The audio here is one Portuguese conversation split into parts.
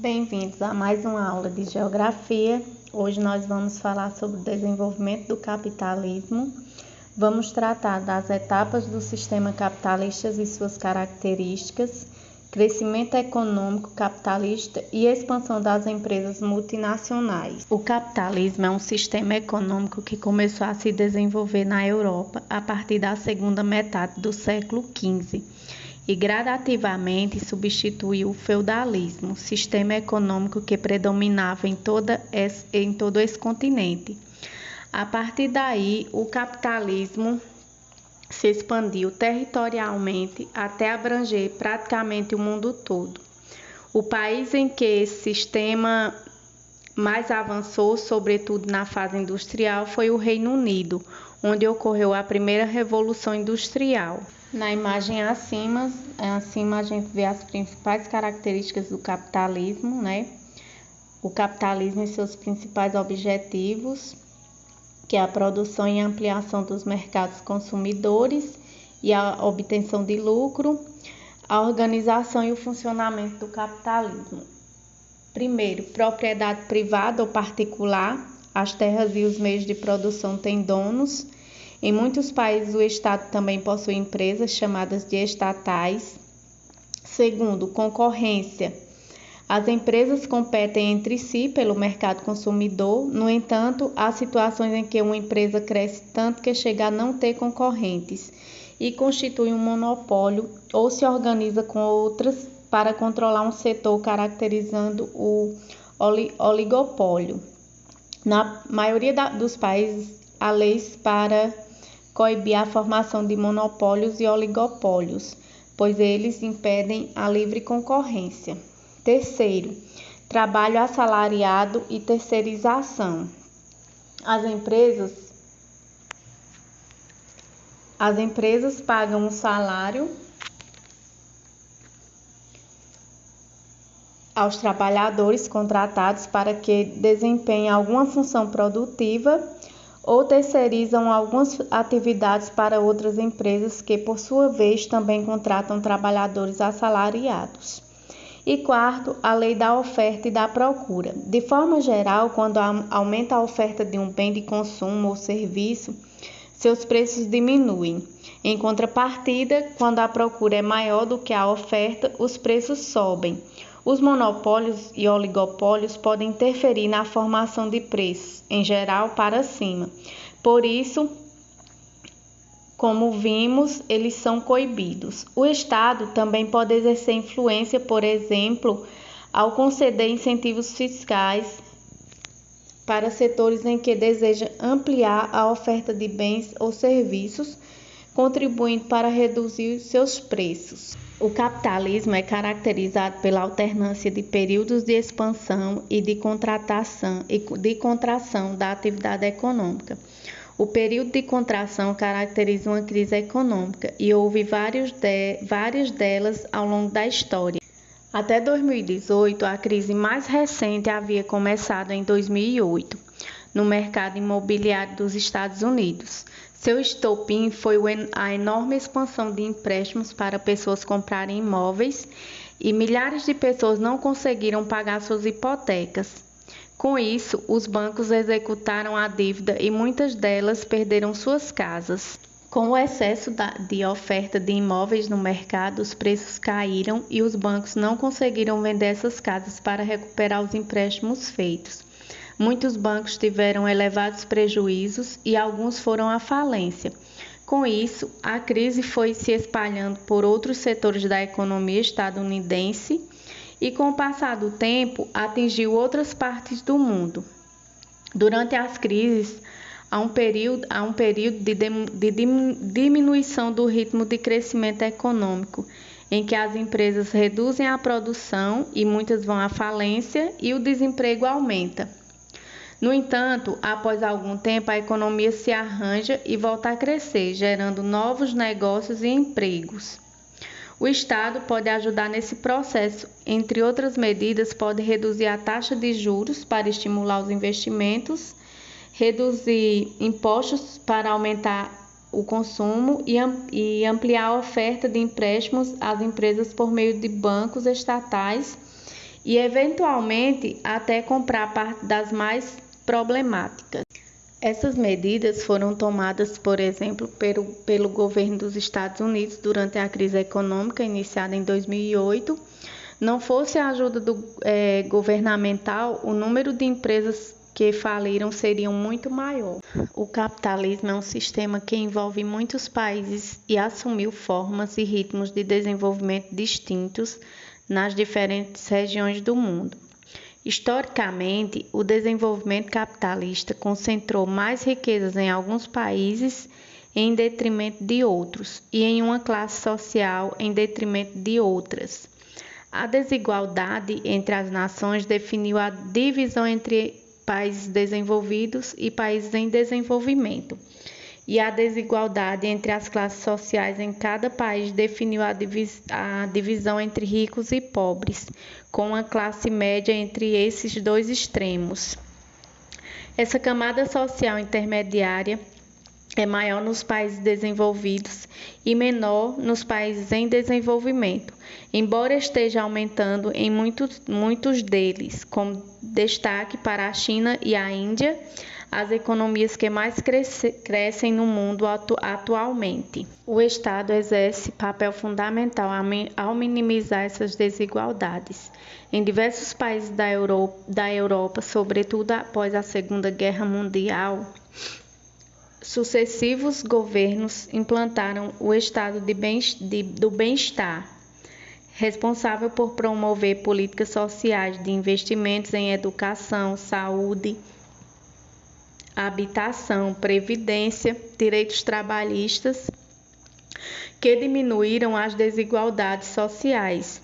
Bem-vindos a mais uma aula de Geografia. Hoje nós vamos falar sobre o desenvolvimento do capitalismo. Vamos tratar das etapas do sistema capitalista e suas características, crescimento econômico capitalista e expansão das empresas multinacionais. O capitalismo é um sistema econômico que começou a se desenvolver na Europa a partir da segunda metade do século XV. E gradativamente substituiu o feudalismo, sistema econômico que predominava em todo esse continente. A partir daí, o capitalismo se expandiu territorialmente até abranger praticamente o mundo todo. O país em que esse sistema mais avançou, sobretudo na fase industrial, foi o Reino Unido, onde ocorreu a primeira revolução industrial. Na imagem acima a gente vê as principais características do capitalismo, né? O capitalismo e seus principais objetivos, que é a produção e ampliação dos mercados consumidores e a obtenção de lucro, a organização e o funcionamento do capitalismo. Primeiro, propriedade privada ou particular. As terras e os meios de produção têm donos. Em muitos países, o Estado também possui empresas chamadas de estatais. Segundo, concorrência. As empresas competem entre si pelo mercado consumidor. No entanto, há situações em que uma empresa cresce tanto que chega a não ter concorrentes e constitui um monopólio ou se organiza com outras para controlar um setor, caracterizando o oligopólio. Na maioria dos países, há leis para coibir a formação de monopólios e oligopólios, pois eles impedem a livre concorrência. Terceiro, trabalho assalariado e terceirização. As empresas pagam um salário aos trabalhadores contratados para que desempenhem alguma função produtiva ou terceirizam algumas atividades para outras empresas que, por sua vez, também contratam trabalhadores assalariados. E quarto, a lei da oferta e da procura. De forma geral, quando aumenta a oferta de um bem de consumo ou serviço, seus preços diminuem. Em contrapartida, quando a procura é maior do que a oferta, os preços sobem. Os monopólios e oligopólios podem interferir na formação de preços, em geral para cima. Por isso, como vimos, eles são coibidos. O Estado também pode exercer influência, por exemplo, ao conceder incentivos fiscais para setores em que deseja ampliar a oferta de bens ou serviços, contribuindo para reduzir seus preços. O capitalismo é caracterizado pela alternância de períodos de expansão e de contração da atividade econômica. O período de contração caracteriza uma crise econômica e houve várias delas ao longo da história. Até 2018, a crise mais recente havia começado em 2008, no mercado imobiliário dos Estados Unidos. Seu estopim foi a enorme expansão de empréstimos para pessoas comprarem imóveis e milhares de pessoas não conseguiram pagar suas hipotecas. Com isso, os bancos executaram a dívida e muitas delas perderam suas casas. Com o excesso de oferta de imóveis no mercado, os preços caíram e os bancos não conseguiram vender essas casas para recuperar os empréstimos feitos. Muitos bancos tiveram elevados prejuízos e alguns foram à falência. Com isso, a crise foi se espalhando por outros setores da economia estadunidense e, com o passar do tempo, atingiu outras partes do mundo. Durante as crises, há um período de diminuição do ritmo de crescimento econômico, em que as empresas reduzem a produção e muitas vão à falência e o desemprego aumenta. No entanto, após algum tempo, a economia se arranja e volta a crescer, gerando novos negócios e empregos. O Estado pode ajudar nesse processo. Entre outras medidas, pode reduzir a taxa de juros para estimular os investimentos, reduzir impostos para aumentar o consumo e ampliar a oferta de empréstimos às empresas por meio de bancos estatais e, eventualmente, até comprar parte das mais problemáticas. Essas medidas foram tomadas, por exemplo, pelo governo dos Estados Unidos durante a crise econômica iniciada em 2008. Não fosse a ajuda governamental, o número de empresas que faliram seria muito maior. O capitalismo é um sistema que envolve muitos países e assumiu formas e ritmos de desenvolvimento distintos nas diferentes regiões do mundo. Historicamente, o desenvolvimento capitalista concentrou mais riquezas em alguns países em detrimento de outros e em uma classe social em detrimento de outras. A desigualdade entre as nações definiu a divisão entre países desenvolvidos e países em desenvolvimento. E a desigualdade entre as classes sociais em cada país definiu a divisão entre ricos e pobres, com a classe média entre esses dois extremos. Essa camada social intermediária é maior nos países desenvolvidos e menor nos países em desenvolvimento, embora esteja aumentando em muitos deles, com destaque para a China e a Índia, as economias que mais crescem no mundo atualmente. O Estado exerce papel fundamental ao minimizar essas desigualdades. Em diversos países da Europa, sobretudo após a Segunda Guerra Mundial, sucessivos governos implantaram o estado do bem-estar, responsável por promover políticas sociais de investimentos em educação, saúde, habitação, previdência, direitos trabalhistas, que diminuíram as desigualdades sociais.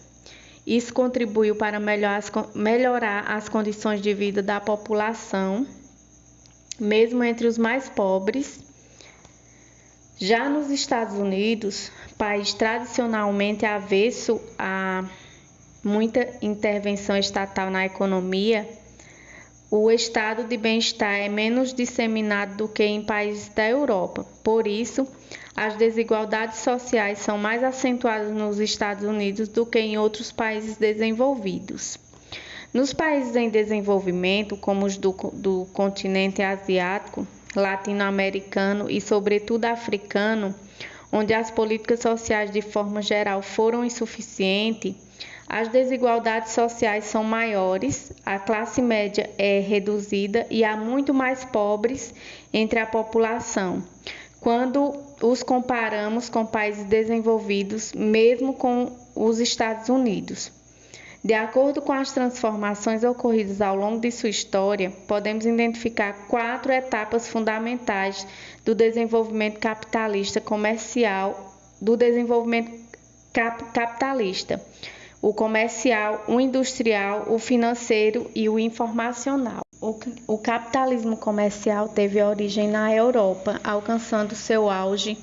Isso contribuiu para melhorar as condições de vida da população, mesmo entre os mais pobres. Já nos Estados Unidos, país tradicionalmente avesso a muita intervenção estatal na economia, o estado de bem-estar é menos disseminado do que em países da Europa. Por isso, as desigualdades sociais são mais acentuadas nos Estados Unidos do que em outros países desenvolvidos. Nos países em desenvolvimento, como os do continente asiático, latino-americano e, sobretudo, africano, onde as políticas sociais de forma geral foram insuficientes, as desigualdades sociais são maiores, a classe média é reduzida e há muito mais pobres entre a população, quando os comparamos com países desenvolvidos, mesmo com os Estados Unidos. De acordo com as transformações ocorridas ao longo de sua história, podemos identificar 4 etapas fundamentais do desenvolvimento capitalista comercial, o comercial, o industrial, o financeiro e o informacional. O capitalismo comercial teve origem na Europa, alcançando seu auge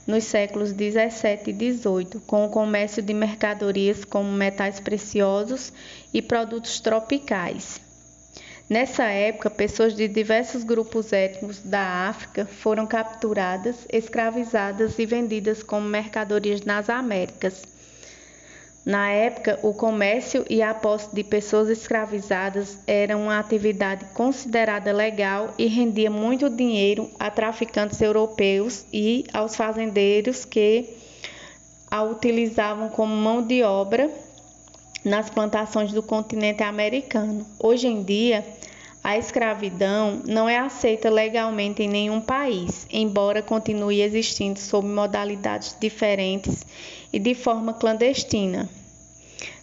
nos séculos 17 e 18, com o comércio de mercadorias como metais preciosos e produtos tropicais. Nessa época, pessoas de diversos grupos étnicos da África foram capturadas, escravizadas e vendidas como mercadorias nas Américas. Na época, o comércio e a posse de pessoas escravizadas eram uma atividade considerada legal e rendia muito dinheiro a traficantes europeus e aos fazendeiros que a utilizavam como mão de obra nas plantações do continente americano. Hoje em dia, a escravidão não é aceita legalmente em nenhum país, embora continue existindo sob modalidades diferentes e de forma clandestina.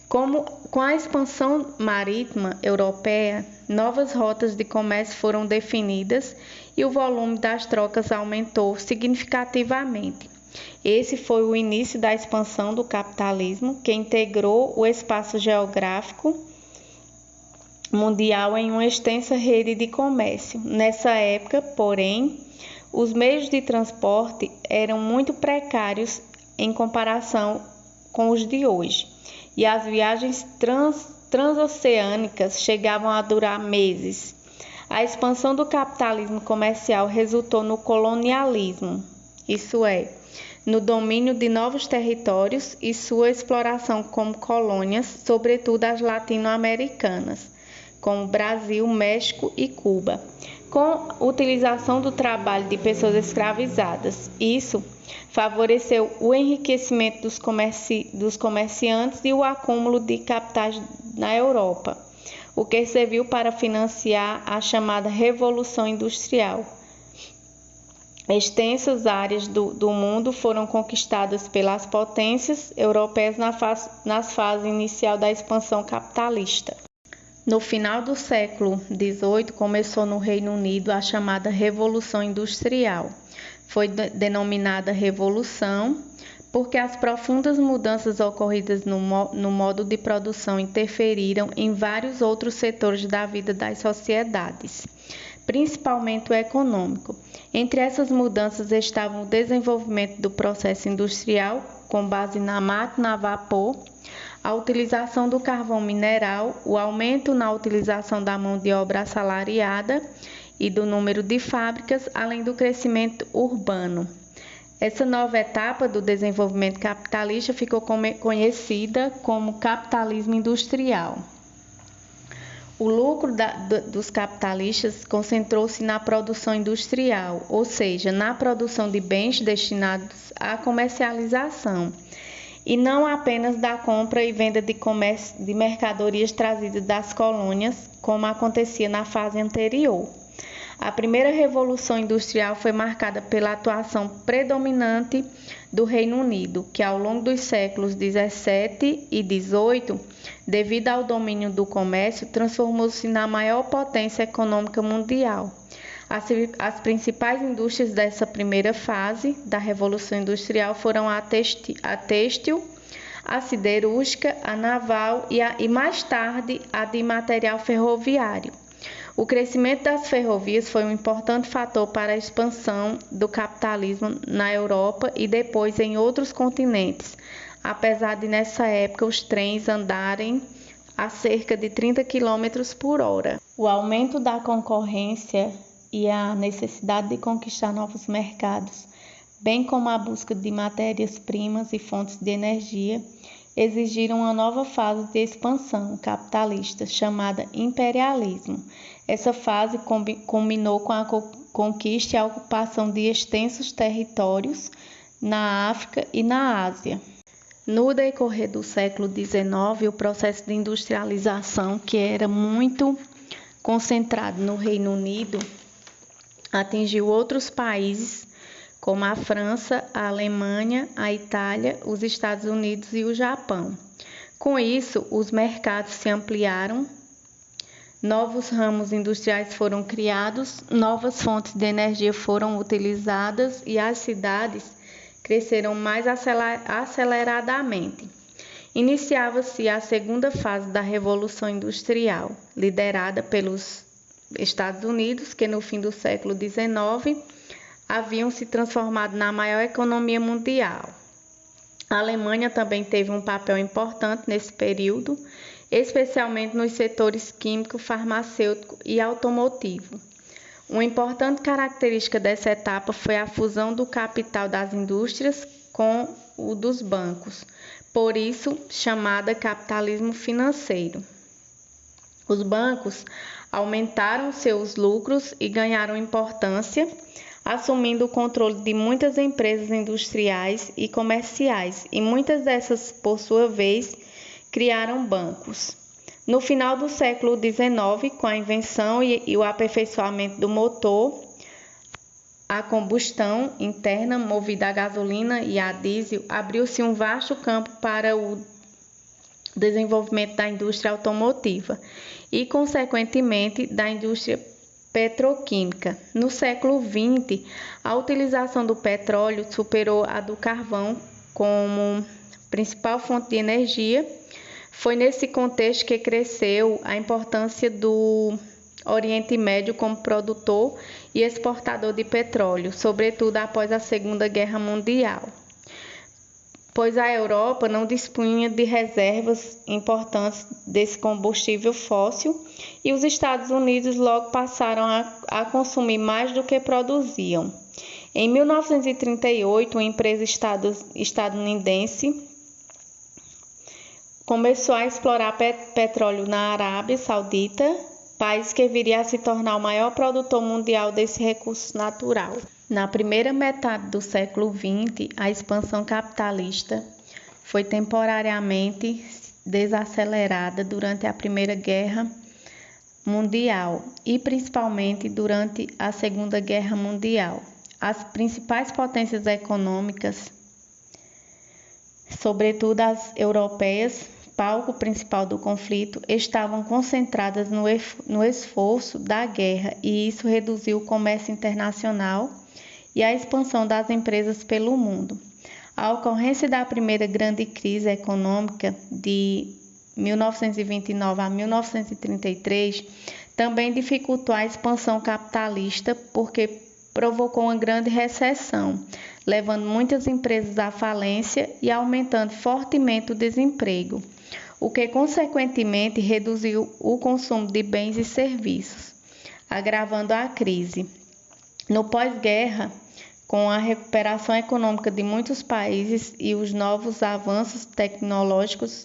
Com a expansão marítima europeia, novas rotas de comércio foram definidas e o volume das trocas aumentou significativamente. Esse foi o início da expansão do capitalismo, que integrou o espaço geográfico mundial em uma extensa rede de comércio. Nessa época, porém, os meios de transporte eram muito precários em comparação com os de hoje, e as viagens transoceânicas chegavam a durar meses. A expansão do capitalismo comercial resultou no colonialismo, isso é, no domínio de novos territórios e sua exploração como colônias, sobretudo as latino-americanas, como Brasil, México e Cuba, com utilização do trabalho de pessoas escravizadas. Isso favoreceu o enriquecimento dos comerciantes e o acúmulo de capitais na Europa, o que serviu para financiar a chamada Revolução Industrial. Extensas áreas do mundo foram conquistadas pelas potências europeias nas fases inicial da expansão capitalista. No final do século XVIII, começou no Reino Unido a chamada Revolução Industrial. Foi denominada Revolução porque as profundas mudanças ocorridas no modo de produção interferiram em vários outros setores da vida das sociedades, principalmente o econômico. Entre essas mudanças estavam o desenvolvimento do processo industrial, com base na máquina a vapor, a utilização do carvão mineral, o aumento na utilização da mão de obra assalariada e do número de fábricas, além do crescimento urbano. Essa nova etapa do desenvolvimento capitalista ficou conhecida como capitalismo industrial. O lucro dos capitalistas concentrou-se na produção industrial, ou seja, na produção de bens destinados à comercialização, e não apenas da compra e venda de mercadorias trazidas das colônias, como acontecia na fase anterior. A primeira revolução industrial foi marcada pela atuação predominante do Reino Unido, que ao longo dos séculos XVII e XVIII, devido ao domínio do comércio, transformou-se na maior potência econômica mundial. As principais indústrias dessa primeira fase da Revolução Industrial foram a têxtil, a siderúrgica, a naval e mais tarde a de material ferroviário. O crescimento das ferrovias foi um importante fator para a expansão do capitalismo na Europa e depois em outros continentes, apesar de nessa época os trens andarem a cerca de 30 km por hora. O aumento da concorrência e a necessidade de conquistar novos mercados, bem como a busca de matérias-primas e fontes de energia, exigiram uma nova fase de expansão capitalista chamada imperialismo. Essa fase culminou com a conquista e a ocupação de extensos territórios na África e na Ásia. No decorrer do século XIX, o processo de industrialização, que era muito concentrado no Reino Unido, atingiu outros países como a França, a Alemanha, a Itália, os Estados Unidos e o Japão. Com isso, os mercados se ampliaram, novos ramos industriais foram criados, novas fontes de energia foram utilizadas e as cidades cresceram mais aceleradamente. Iniciava-se a segunda fase da Revolução Industrial, liderada pelos Estados Unidos, que no fim do século XIX haviam se transformado na maior economia mundial. A Alemanha também teve um papel importante nesse período, especialmente nos setores químico, farmacêutico e automotivo. Uma importante característica dessa etapa foi a fusão do capital das indústrias com o dos bancos, por isso chamada capitalismo financeiro. Os bancos aumentaram seus lucros e ganharam importância, assumindo o controle de muitas empresas industriais e comerciais, e muitas dessas, por sua vez, criaram bancos. No final do século XIX, com a invenção e o aperfeiçoamento do motor a combustão interna movida a gasolina e a diesel, abriu-se um vasto campo para o desenvolvimento da indústria automotiva e, consequentemente, da indústria petroquímica. No século XX, a utilização do petróleo superou a do carvão como principal fonte de energia. Foi nesse contexto que cresceu a importância do Oriente Médio como produtor e exportador de petróleo, sobretudo após a Segunda Guerra Mundial, pois a Europa não dispunha de reservas importantes desse combustível fóssil e os Estados Unidos logo passaram a consumir mais do que produziam. Em 1938, uma empresa estadunidense começou a explorar petróleo na Arábia Saudita, país que viria a se tornar o maior produtor mundial desse recurso natural. Na primeira metade do século XX, a expansão capitalista foi temporariamente desacelerada durante a Primeira Guerra Mundial e principalmente durante a Segunda Guerra Mundial. As principais potências econômicas, sobretudo as europeias, palco principal do conflito, estavam concentradas no esforço da guerra, e isso reduziu o comércio internacional e a expansão das empresas pelo mundo. A ocorrência da primeira grande crise econômica de 1929 a 1933 também dificultou a expansão capitalista, porque provocou uma grande recessão, levando muitas empresas à falência e aumentando fortemente o desemprego, o que consequentemente reduziu o consumo de bens e serviços, agravando a crise. No pós-guerra, com a recuperação econômica de muitos países e os novos avanços tecnológicos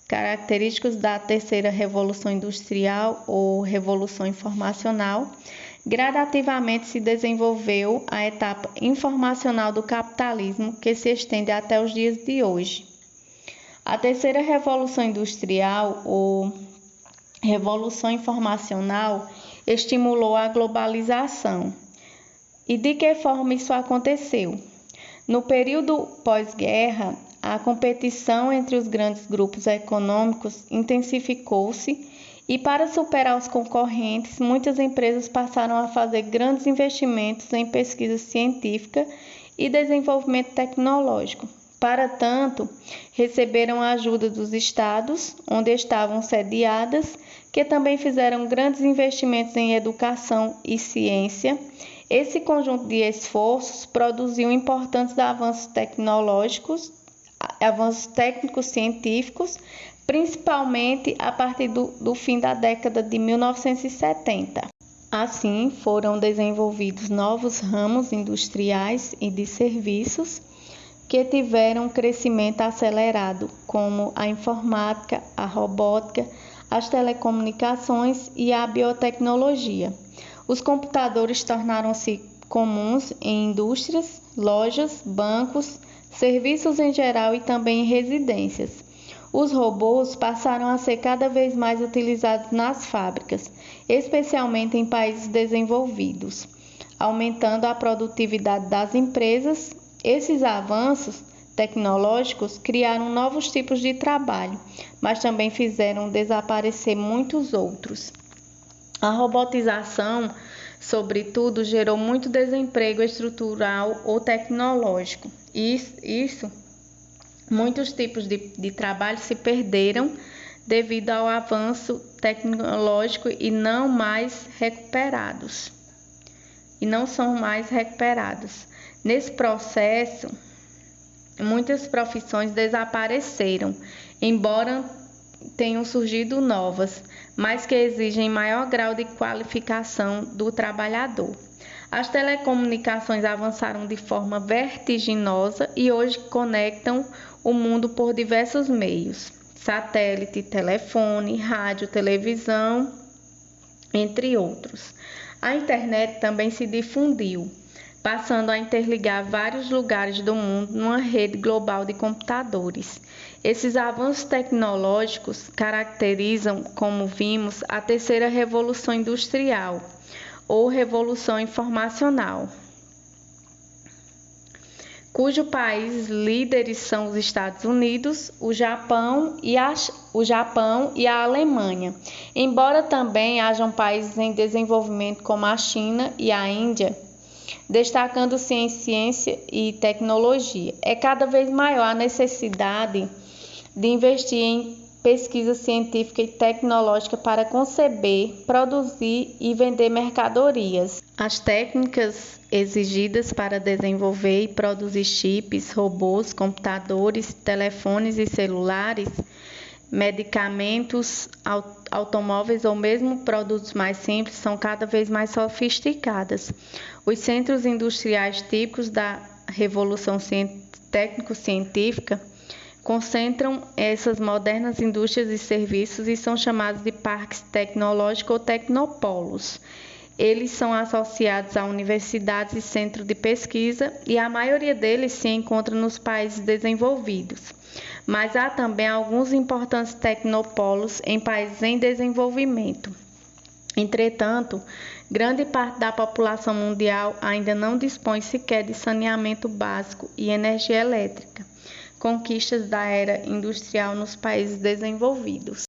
característicos da terceira revolução industrial ou revolução informacional, gradativamente se desenvolveu a etapa informacional do capitalismo, que se estende até os dias de hoje. A terceira revolução industrial ou revolução informacional estimulou a globalização. E de que forma isso aconteceu? No período pós-guerra, a competição entre os grandes grupos econômicos intensificou-se e, para superar os concorrentes, muitas empresas passaram a fazer grandes investimentos em pesquisa científica e desenvolvimento tecnológico. Para tanto, receberam a ajuda dos estados, onde estavam sediadas, que também fizeram grandes investimentos em educação e ciência. Esse conjunto de esforços produziu importantes avanços técnicos científicos, principalmente a partir do fim da década de 1970. Assim, foram desenvolvidos novos ramos industriais e de serviços que tiveram um crescimento acelerado, como a informática, a robótica, as telecomunicações e a biotecnologia. Os computadores tornaram-se comuns em indústrias, lojas, bancos, serviços em geral e também em residências. Os robôs passaram a ser cada vez mais utilizados nas fábricas, especialmente em países desenvolvidos, aumentando a produtividade das empresas. Esses avanços tecnológicos criaram novos tipos de trabalho, mas também fizeram desaparecer muitos outros. A robotização, sobretudo, gerou muito desemprego estrutural ou tecnológico. Muitos tipos de trabalho se perderam devido ao avanço tecnológico e não são mais recuperados. Nesse processo, muitas profissões desapareceram, embora tenham surgido novas, mas que exigem maior grau de qualificação do trabalhador. As telecomunicações avançaram de forma vertiginosa e hoje conectam o mundo por diversos meios: satélite, telefone, rádio, televisão, entre outros. A internet também se difundiu, passando a interligar vários lugares do mundo numa rede global de computadores. Esses avanços tecnológicos caracterizam, como vimos, a terceira revolução industrial ou revolução informacional, cujos países líderes são os Estados Unidos, o Japão e a Alemanha, embora também hajam países em desenvolvimento como a China e a Índia, destacando-se em ciência e tecnologia. É cada vez maior a necessidade de investir em pesquisa científica e tecnológica para conceber, produzir e vender mercadorias. As técnicas exigidas para desenvolver e produzir chips, robôs, computadores, telefones e celulares medicamentos, automóveis ou mesmo produtos mais simples são cada vez mais sofisticadas. Os centros industriais típicos da Revolução Técnico-Científica concentram essas modernas indústrias e serviços e são chamados de parques tecnológicos ou tecnopolos. Eles são associados a universidades e centros de pesquisa e a maioria deles se encontra nos países desenvolvidos. Mas há também alguns importantes tecnopolos em países em desenvolvimento. Entretanto, grande parte da população mundial ainda não dispõe sequer de saneamento básico e energia elétrica, conquistas da era industrial nos países desenvolvidos.